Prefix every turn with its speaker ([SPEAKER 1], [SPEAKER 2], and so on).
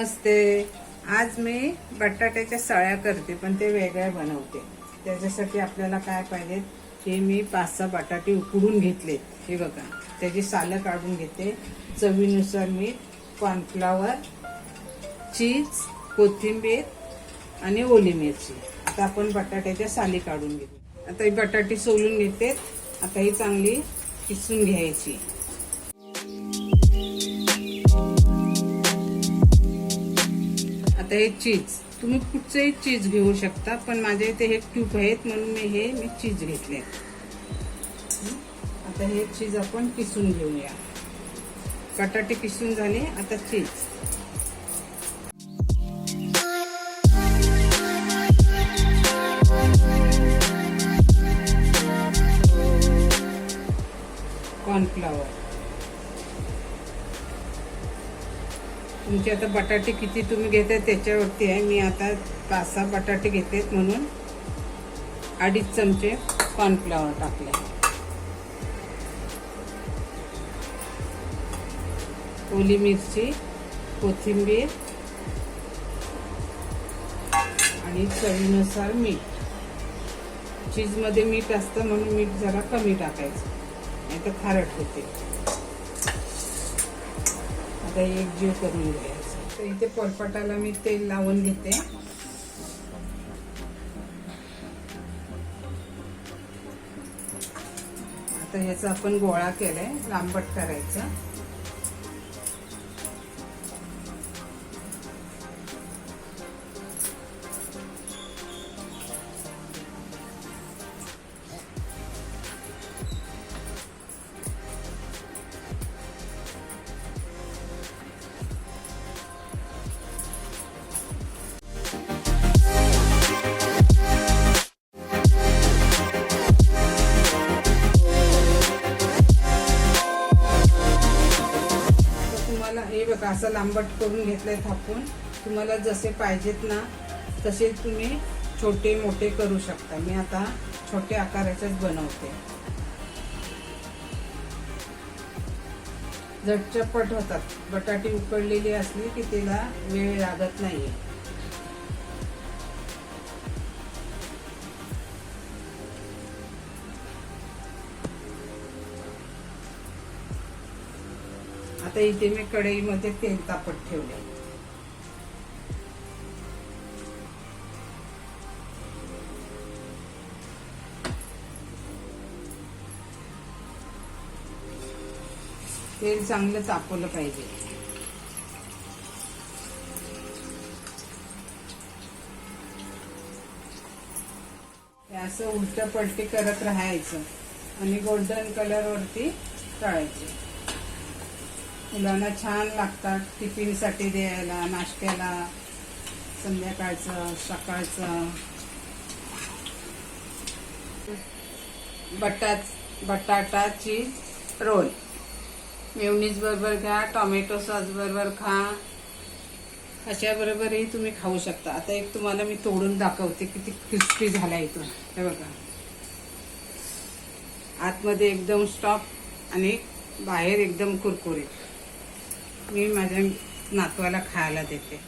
[SPEAKER 1] नमस्ते. आज मी बटाट्याच्या सळ्या करते, पण ते वेगळ्या बनवते. त्याच्यासाठी आपल्याला काय पाहिजे, हे मी 5-6 बटाटे उकडून घेतले. हे बघा, त्याची सालं काढून घेते. चवीनुसार मीठ, कॉर्नफ्लॉवर, चीज, कोथिंबीर आणि ओली मिरची. आता आपण बटाट्याच्या साली काढून घेते. आता ही बटाटी सोलून घेते. आता ही चांगली किसून घ्यायची. आता हे चीज, तुम्ही कुठचंही चीज घेऊ शकता, पण माझ्या इथे हे क्यूब आहेत म्हणून मी चीज घेतले. आता हे चीज आपण किसून घेऊया. बटाटे किसून झाले. आता चीज, कॉर्नफ्लॉवर. तुमचे आता बटाटे किती तुम्ही घेते त्याच्यावरती आहे. मी आता 5-6 बटाटे घेते म्हणून 2.5 चमचे कॉर्नफ्लॉवर टाकले. ओली मिरची, कोथिंबीर आणि चवीनुसार मीठ. चीजमध्ये मीठ असतं म्हणून मीठ जरा कमी टाकायचं, नाही तर खारट होते. आता एक जीव करून घ्यायचं. तर इथे पोळपाटाला मी तेल लावून घेते. आता ह्याचा आपण गोळा केलाय, लांबट करायचा. हे बघा, असं लांबट करून घेतलंय थापून. तुम्हाला जसे पाहिजेत ना तसे तुम्ही छोटे मोठे करू शकता. मी आता छोटे आकाराचेच बनवते. झटपट होतात. बटाटी उकडलेली असली की तिला वेळ लागत नाहीये. आता इथे मी कढईमध्ये तेल तापत ठेवले. तेल चांगलं तापवलं पाहिजे. असं उलट पलटी करत राहायचं आणि गोल्डन कलर वरती तळायचे. मुलांना छान लागतात टिफिनसाठी द्यायला, नाश्त्याला, संध्याकाळचं, सकाळचं. बटाटा चीज रोल मेयोनीज बरोबर घ्या, टोमॅटो सॉस बरोबर खा, अशा बरोबरही तुम्ही खाऊ शकता. आता एक तुम्हाला मी तोडून दाखवते किती क्रिस्पी झाला आहे तो. हे बघा, आतमध्ये एकदम सॉफ्ट आणि बाहेर एकदम कुरकुरीत. मी माझ्या नातवाला खायला देते.